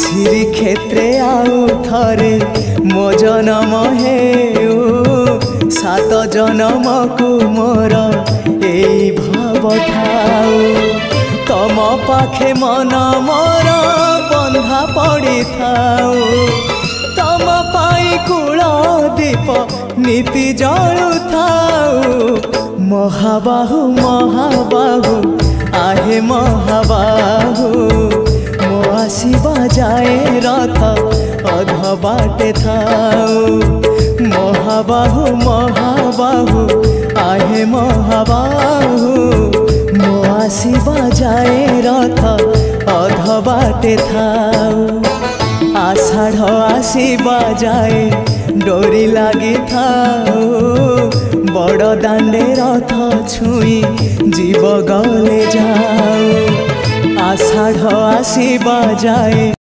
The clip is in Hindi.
श्रीक्षेत्रे आउ थरे मो जनम हेउ सात जनम को मोर एई भाव ठाउ तम पाखे मन मोर बंधा पड़ी थाउ तम पाई कूल दीप नीति जलु थाउ महाबाहु महाबाहु आहे महाबाहु मो आसीबा जाए रथ अध बाटे थाउ महाबाहु महाबाहु आहे महाबाहु मो आसीबा जाए रथ अध बाटे थाउ आषाढ़ आसीबा जाए डोरी लगी थाउ बड़ दांडे रथ छुई जीव गले जाऊ आषाढ़ आसीबा जाए।